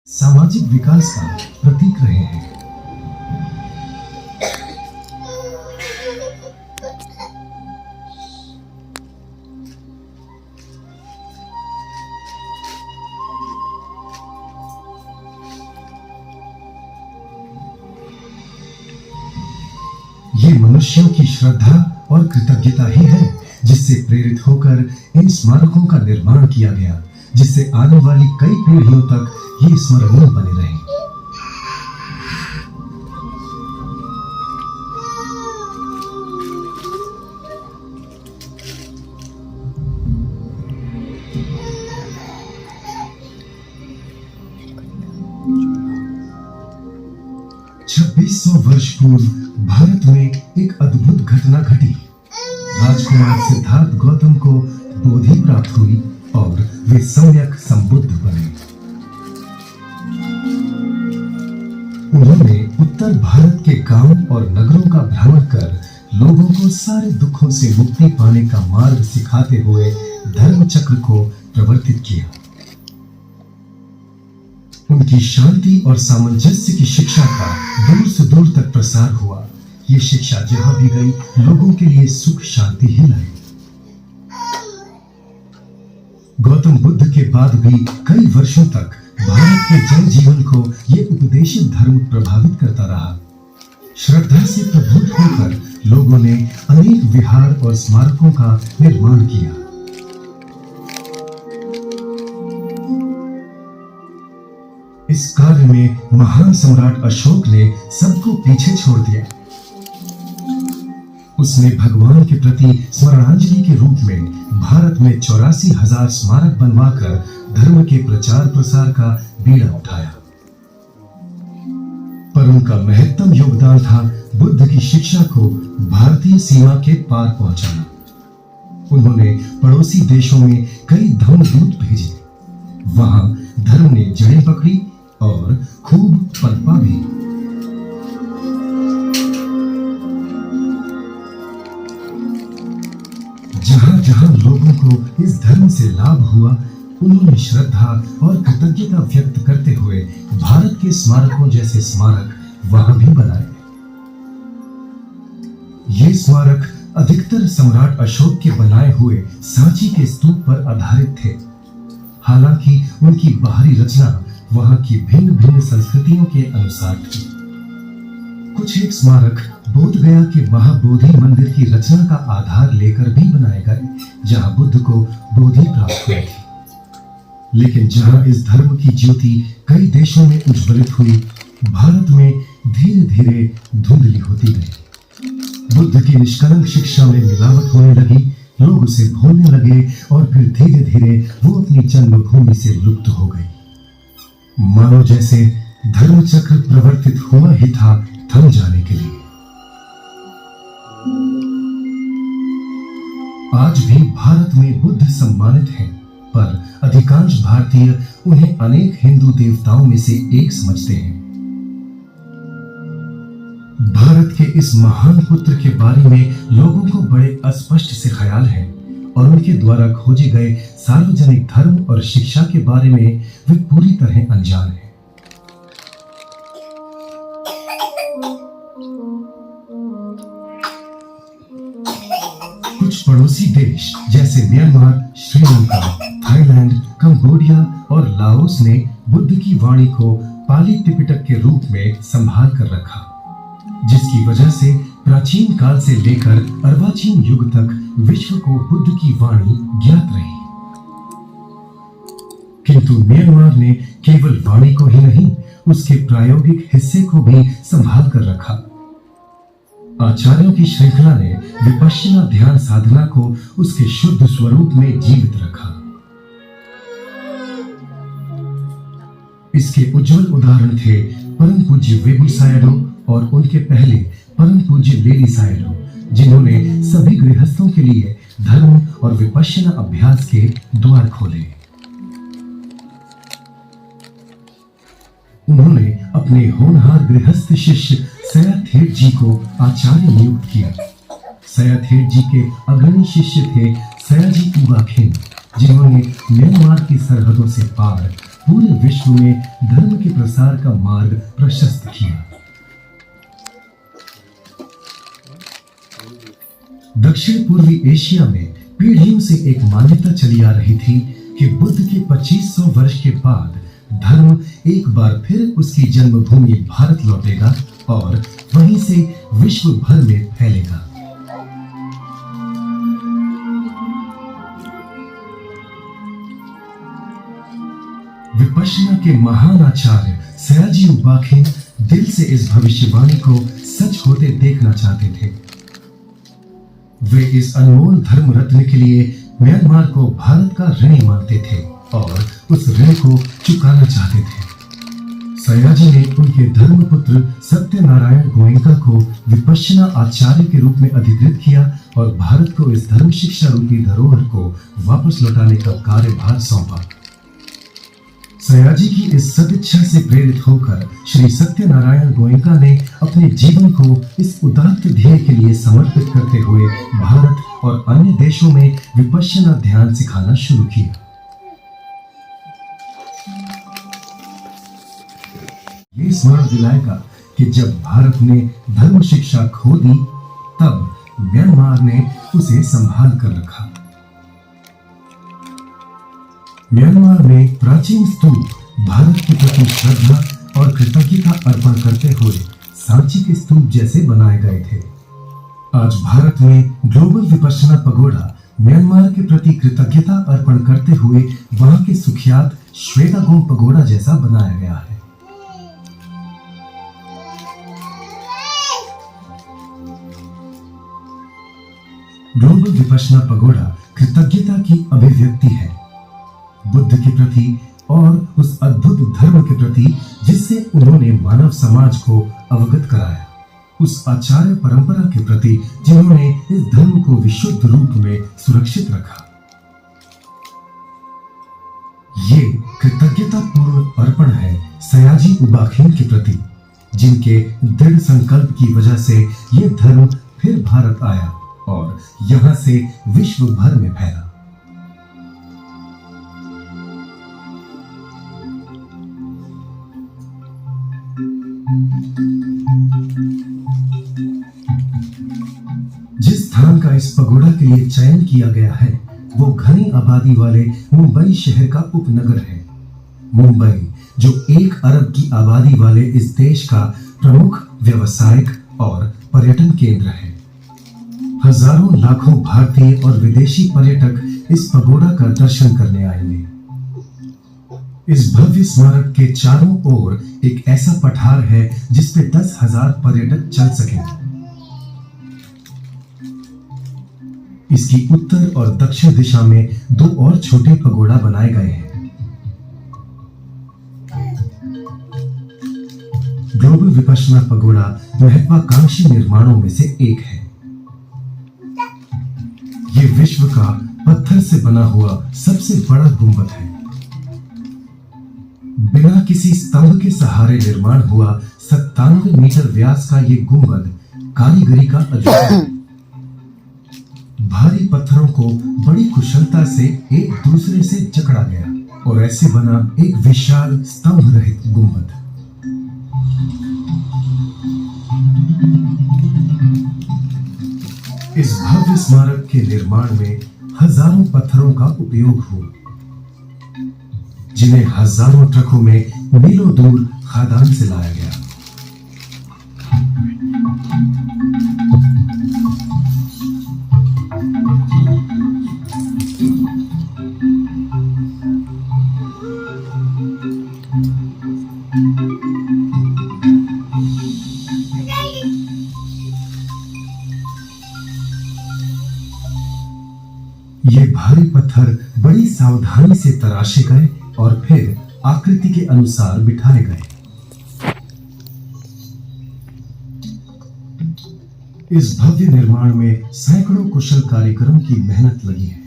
सामाजिक विकास का प्रतीक रहे हैं। ये मनुष्यों की श्रद्धा और कृतज्ञता ही है जिससे प्रेरित होकर इन स्मारकों का निर्माण किया गया, जिससे आने वाली कई पीढ़ियों तक ये स्मरणीय बने रहे। छब्बीस सौ वर्ष पूर्व भारत में एक अद्भुत घटना घटी। राजकुमार सिद्धार्थ गौतम को बोधि प्राप्त हुई और वे सम्यक संबुद्ध बने। उन्होंने उत्तर भारत के गांव और नगरों का भ्रमण कर लोगों को सारे दुखों से मुक्ति पाने का मार्ग सिखाते हुए धर्म चक्र को प्रवर्तित किया। उनकी शांति और सामंजस्य की शिक्षा का दूर से दूर तक प्रसार हुआ। ये शिक्षा जहां भी गई, लोगों के लिए सुख शांति ही लाई। गौतम बुद्ध के बाद भी कई वर्षों तक भारत के जन जीवन को यह उपदेशित धर्म प्रभावित करता रहा। श्रद्धा से प्रभुत्व होकर लोगों ने अनेक विहार और स्मारकों का निर्माण किया। इस कार्य में महान सम्राट अशोक ने सबको पीछे छोड़ दिया। उसने भगवान के प्रति स्मरणांजलि के रूप में भारत में 84,000 स्मारक बनवाकर धर्म के प्रचार प्रसार का बीड़ा उठाया। पर उनका महत्तम योगदान था बुद्ध की शिक्षा को भारतीय सीमा के पार पहुंचाना। उन्होंने पड़ोसी देशों में कई धम्मदूत भेजे। वहां धर्म ने जड़ें पकड़ी और खूब पनपा भी। जहां जहां लोगों को इस धर्म से लाभ हुआ, उन्होंने श्रद्धा और कृतज्ञता व्यक्त करते हुए भारत के स्मारकों जैसे स्मारक वहां भी बनाए। ये स्मारक अधिकतर सम्राट अशोक के बनाए हुए सांची के स्तूप पर आधारित थे। हालांकि उनकी बाहरी रचना वहां की भिन्न भिन्न संस्कृतियों के अनुसार थी। कुछ एक स्मारक बोध गया के महाबोधि मंदिर की रचना का आधार लेकर भी बनाए गए, जहां बुद्ध को बोधि प्राप्त हुई थी। लेकिन जहां इस धर्म की ज्योति कई देशों में उज्ज्वलित हुई, भारत में धीरे धीरे धुंधली होती गई। बुद्ध की निष्कलंक शिक्षा में मिलावट होने लगी, लोग उसे भूलने लगे और फिर धीरे धीरे वो अपनी जन्मभूमि से लुप्त हो गई। मानो जैसे धर्म चक्र प्रवर्तित हुआ ही था थम जाने के लिए। आज भी भारत में बुद्ध सम्मानित हैं, पर अधिकांश भारतीय उन्हें अनेक हिंदू देवताओं में से एक समझते हैं। भारत के इस महान पुत्र के बारे में लोगों को बड़े अस्पष्ट से ख्याल है और उनके द्वारा खोजे गए सार्वजनिक धर्म और शिक्षा के बारे में वे पूरी तरह अनजान हैं। कुछ पड़ोसी देश जैसे म्यांमार, श्रीलंका, थाईलैंड, कंबोडिया और लाओस ने बुद्ध की वाणी को पाली त्रिपिटक के रूप में संभाल कर रखा, जिसकी वजह से प्राचीन काल से लेकर अर्वाचीन युग तक विश्व को बुद्ध की वाणी ज्ञात रही। किंतु म्यांमार ने केवल वाणी को ही नहीं, उसके प्रायोगिक हिस्से को भी संभाल कर रखा। आचार्यों की श्रृंखला ने विपश्यना ध्यान साधना को उसके शुद्ध स्वरूप में जीवित रखा। इसके उज्जवल उदाहरण थे परम पूज्य वेबू सायडो और उनके पहले परम पूज्य लेडी सायडो, जिन्होंने सभी गृहस्थों के लिए धर्म और विपश्यना अभ्यास के द्वार खोले। उन्होंने अपने होनहार गृहस्थ शिष्य सयाथेट जी को आचार्य नियुक्त किया। सयाथेट जी के अग्रणी शिष्य थे सयाजी ईवा खिन, जिन्होंने म्यांमार की सरहदों से पार पूरे विश्व में धर्म के प्रसार का मार्ग प्रशस्त किया। दक्षिण पूर्वी एशिया में पीढ़ियों से एक मान्यता चली आ रही थी कि बुद्ध के 2500 वर्ष के बाद धर्म एक बार फिर उसकी जन्मभूमि भारत लौटेगा और वहीं से विश्व भर में फैलेगा। विपश्यना के महान आचार्य सयाजी उबाखेन दिल से इस भविष्यवाणी को सच होते देखना चाहते थे। वे इस अनमोल धर्म रत्न के लिए म्यांमार को भारत का ऋणी मानते थे और उस ऋण को चुकाना चाहते थे। सयाजी ने उनके धर्मपुत्र सत्यनारायण गोयनका को विपश्यना आचार्य के रूप में अधिकृत किया और भारत को इस धर्म शिक्षा रूपी धरोहर को वापस लौटाने का कार्यभार सौंपा। सयाजी की इस सदिच्छा से प्रेरित होकर श्री सत्यनारायण गोयनका ने अपने जीवन को इस उदात्त ध्येय के लिए समर्पित करते हुए भारत और अन्य देशों में विपश्यना ध्यान सिखाना शुरू किया। ये स्मरण दिलाएगा कि जब भारत ने धर्म शिक्षा खो दी, तब म्यांमार ने उसे संभाल कर रखा। म्यांमार में प्राचीन स्तूप भारत के प्रति श्रद्धा और कृतज्ञता अर्पण करते हुए सांची के स्तूप जैसे बनाए गए थे। आज भारत में ग्लोबल विपश्यना पगोड़ा म्यांमार के प्रति कृतज्ञता अर्पण करते हुए वहां के सुख्यात श्वेतागोम पगोड़ा जैसा बनाया गया है। ग्लोबल विपश्यना पगोड़ा कृतज्ञता की अभिव्यक्ति है, बुद्ध के प्रति और उस अद्भुत धर्म के प्रति जिससे उन्होंने मानव समाज को अवगत कराया, उस आचार्य परंपरा के प्रति जिन्होंने इस धर्म को विशुद्ध रूप में सुरक्षित रखा। ये कृतज्ञता पूर्ण अर्पण है सयाजी उबाखेन के प्रति, जिनके दृढ़ संकल्प की वजह से ये धर्म फिर भारत आया और यहां से विश्व भर में फैला। जिस स्थान का इस पगोड़ा के लिए चयन किया गया है वो घनी आबादी वाले मुंबई शहर का उपनगर है। मुंबई जो 1 अरब की आबादी वाले इस देश का प्रमुख व्यावसायिक और पर्यटन केंद्र है। हजारों लाखों भारतीय और विदेशी पर्यटक इस पगोड़ा का दर्शन करने आएंगे। इस भव्य स्मारक के चारों ओर एक ऐसा पठार है जिस पे 10,000 पर्यटक चल सकें। इसकी उत्तर और दक्षिण दिशा में 2 और छोटे पगोड़ा बनाए गए हैं। ग्लोबल विपश्यना पगोड़ा महत्वाकांक्षी निर्माणों में से एक है। ये विश्व का पत्थर से बना हुआ सबसे बड़ा गुंबद है। बिना किसी स्तंभ के सहारे निर्माण हुआ 97 मीटर व्यास का ये गुंबद कारीगरी का अद्भुत है। भारी पत्थरों को बड़ी कुशलता से एक दूसरे से जकड़ा गया और ऐसे बना एक विशाल स्तंभ रहित गुंबद। इस भव्य स्मारक के निर्माण में हजारों पत्थरों का उपयोग हुआ, जिन्हें हजारों ट्रकों में मीलों दूर खादान से लाया गया। ये भारी पत्थर बड़ी सावधानी से तराशे गए और फिर आकृति के अनुसार बिठाए गए। इस भव्य निर्माण में सैकड़ों कुशल कारीगरों की मेहनत लगी है।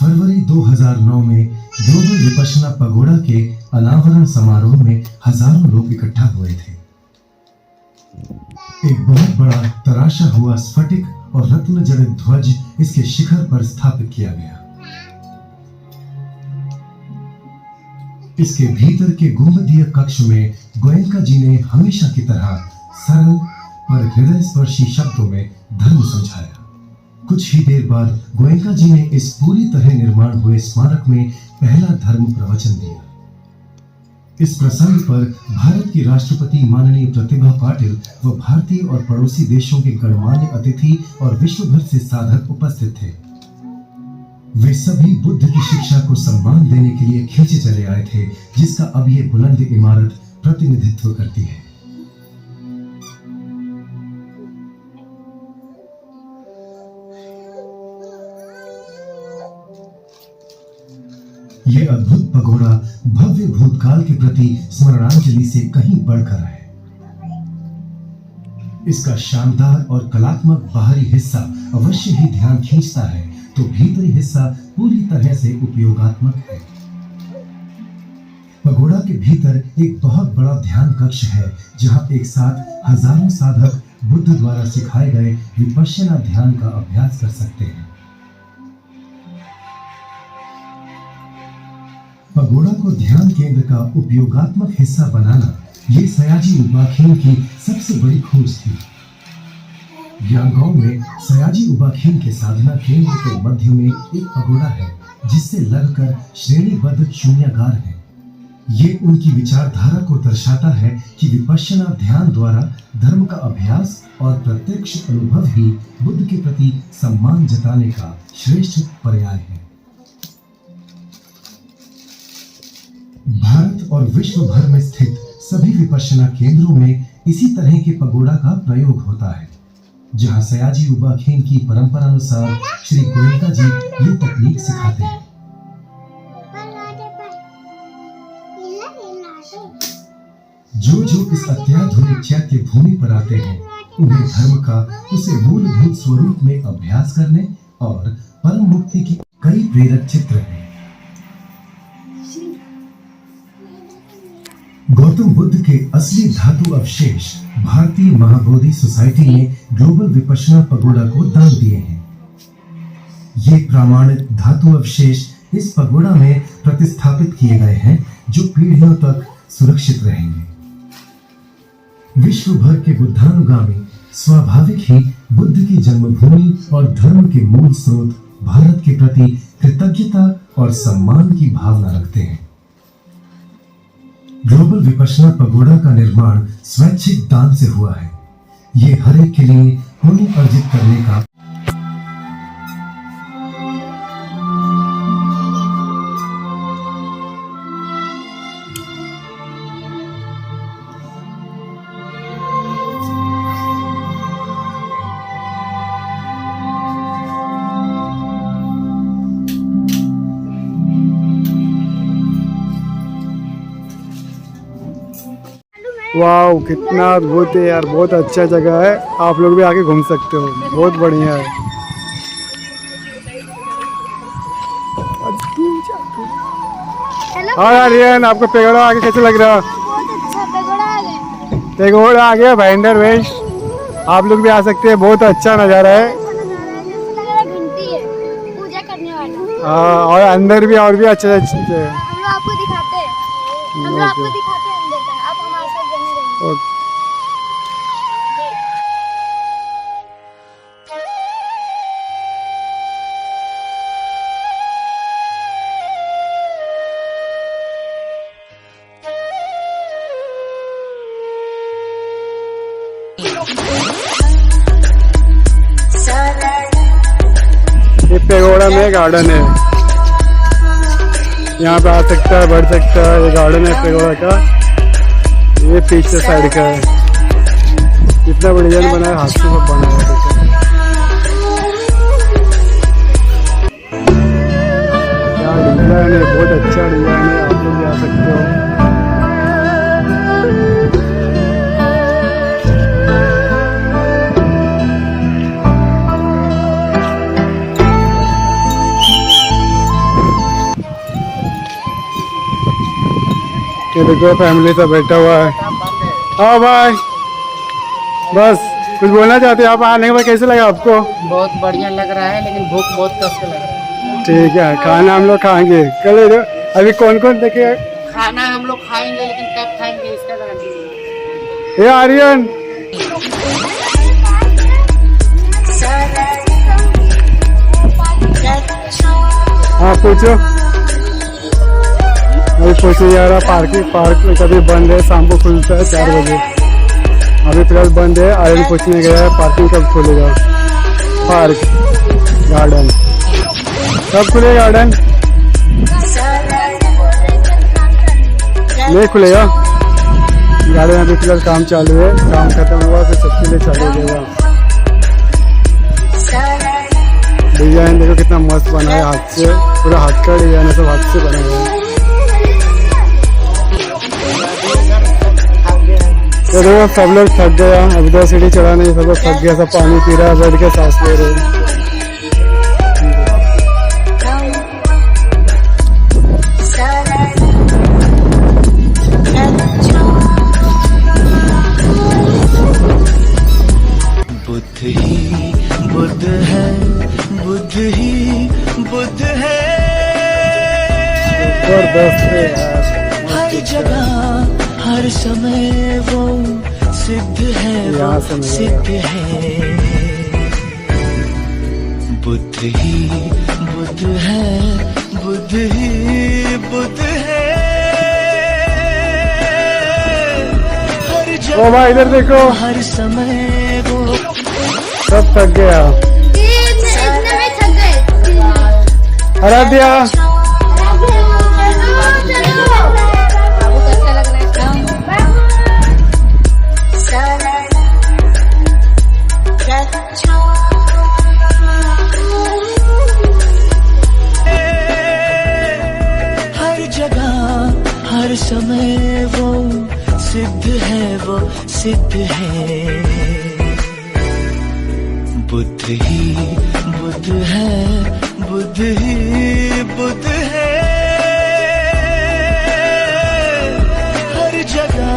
फरवरी 2009 में ग्लोबल विपश्यना पगोड़ा के अनावरण समारोह में हजारों लोग इकट्ठा हुए थे। एक बहुत बड़ा तराशा हुआ स्फटिक और रत्न जड़ित ध्वज इसके शिखर पर स्थापित किया गया। इसके भीतर के गुंबदीय कक्ष में गोयनका जी ने हमेशा की तरह सरल पर हृदय स्पर्शी शब्दों में धर्म समझाया। कुछ ही देर बाद गोयनका जी ने इस पूरी तरह निर्माण हुए स्मारक में पहला धर्म प्रवचन दिया। इस प्रसंग पर भारत की राष्ट्रपति माननीय प्रतिभा पाटिल व भारतीय और पड़ोसी देशों के गणमान्य अतिथि और विश्व भर से साधक उपस्थित थे। वे सभी बुद्ध की शिक्षा को सम्मान देने के लिए खींचे चले आए थे, जिसका अब ये बुलंद इमारत प्रतिनिधित्व करती है। ये अद्भुत पगोड़ा भव्य भूतकाल के प्रति स्मरणांजलि से कहीं बढ़कर है। इसका शानदार और कलात्मक बाहरी हिस्सा अवश्य ही ध्यान खींचता है, तो भीतरी हिस्सा पूरी तरह से उपयोगात्मक है। पगोड़ा के भीतर एक बहुत बड़ा ध्यान कक्ष है, जहां एक साथ हजारों साधक बुद्ध द्वारा सिखाए गए विपश्यना ध्यान का अभ्यास कर सकते हैं। पगोड़ा को ध्यान केंद्र का उपयोगात्मक हिस्सा बनाना ये सयाजी उबाखेन की सबसे बड़ी खोज थी। यांगोंग में सयाजी उबाखेन के साधना केंद्र के मध्य में एक पगोड़ा है, जिससे लगकर श्रेणीबद्ध शून्यागार है। ये उनकी विचारधारा को दर्शाता है कि विपश्यना ध्यान द्वारा धर्म का अभ्यास और प्रत्यक्ष अनुभव ही बुद्ध के प्रति सम्मान जताने का श्रेष्ठ पर्याय है। भारत और विश्व भर में स्थित सभी विपश्यना केंद्रों में इसी तरह के पगोड़ा का प्रयोग होता है, जहां सयाजी उबाखेन की परंपरा अनुसार श्री गोयनका जी ये तकनीक सिखाते हैं। जो इस अत्याधुनिक चैत्य भूमि पर आते हैं, उन्हें धर्म का उसे मूलभूत स्वरूप में अभ्यास करने और परम मुक्ति की कई प्रेरक चित्र हैं। गौतम बुद्ध के असली धातु अवशेष भारतीय महाबोधि सोसाइटी ने ग्लोबल विपश्यना पगोड़ा को दान दिए हैं। ये प्रामाणिक धातु अवशेष इस पगोड़ा में प्रतिस्थापित किए गए हैं, जो पीढ़ियों तक सुरक्षित रहेंगे। विश्व भर के बुद्धानुगामी स्वाभाविक ही बुद्ध की जन्मभूमि और धर्म के मूल स्रोत भारत के प्रति कृतज्ञता और सम्मान की भावना रखते हैं। ग्लोबल विपश्यना पगोड़ा का निर्माण स्वैच्छिक दान से हुआ है। ये हर एक के लिए पुण्य अर्जित करने का वाह, कितना अद्भुत है यार, बहुत अच्छा जगह है। आप लोग भी आके घूम सकते हो, बहुत बढ़िया है। हाँ यार, ये आपको पेगोड़ा आगे कैसे लग रहा है? बहुत अच्छा पेगोड़ा आ गया। पेगोड़ा आ गया भाईंदर वेश, आप लोग भी आ सकते हैं। बहुत अच्छा नज़ारा है। घंटी है पूजा करने वाला। हाँ, और अंदर भी और भी अच्छे अच्छे हम लोग आपको दिखाते हैं, अंदर का। आप हमारे साथ बने रहिए। ये पेगोड़ा में गार्डन है, यहाँ पे आ सकता है, बढ़ सकता है। ये गार्डन है पेगोड़ा का, ये पीछे साइड का है। कितना बढ़िया बना है, हाथ से सब बना है। क्या डिजाइन है, बहुत अच्छा डिजाइन है। आप लोग भी आ सकते हो। ये देखो फैमिली सब बैठा हुआ है। हाँ भाई, बस कुछ बोलना चाहते हैं आप आने के बाद कैसे लगा आपको? बहुत बढ़िया लग रहा है, लेकिन भूख बहुत कष्ट लग रहा है। ठीक है, खाना हम लोग खाएंगे कल। अभी कौन कौन देखे? खाना हम लोग खाएंगे, लेकिन कब खाएंगे इसका गारंटी नहीं। ये आर्यन हाँ पूछो। अभी पूछो यार, पार्क में कभी बंद है? शाम को खुलता है 4 बजे। अभी फिलहाल बंद है। आर्यन पूछने गया है पार्किंग कब खुलेगा। पार्क गार्डन कब खुलेगा? गार्डन नहीं खुलेगा। गार्डन अभी फिलहाल काम चालू है, काम खत्म हुआ फिर सबके लिए चालू हो जाएगा। डिजाइन देखो कितना मस्त बना है, हाथ से पूरा हाथ का डिजाइन है, सब हाथ से बना हुआ है। तो देखो सब लोग थक गया, अभी 2 सीढ़ी चढ़ा नहीं, सब लोग थक गया, सब पानी पी रहा है, बैठ के सांस ले रहे हैं। बुद्ध है, बुद्ध ही बुद्ध है। हर जगह हर समय वो सिद्ध है, वो सिद्ध है। बुद्ध ही बुद्ध है, बुद्ध ही बुद्ध है। हर ओ भाई इधर देखो, हर समय वो सब थक गया। इतने में थक गए। आराध्या हर जगह हर समय वो सिद्ध है, वो सिद्ध है। बुद्ध ही बुद्ध है, बुद्ध ही बुद्ध है। हर जगह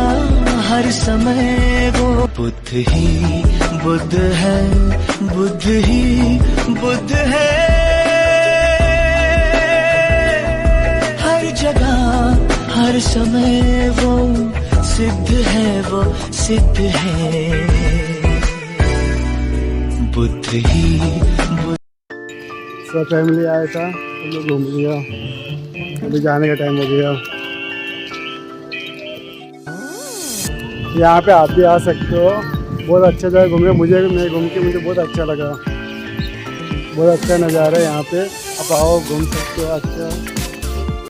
हर समय वो बुद्ध ही बुद्ध है, बुद्ध ही बुद्ध है। हर जगह हर समय वो सिद्ध है, वो सिद्ध है। बुद्ध ही बुद्ध। सब फैमिली आया था, हम लोग घूम लिया, अभी जाने का टाइम हो गया। यहाँ पे आप भी आ सकते हो, बहुत अच्छा जगह घूमने। मैं घूम के मुझे बहुत अच्छा लगा, बहुत अच्छा नज़ारा है यहाँ पे। आप आओ, घूम सकते हो। अच्छा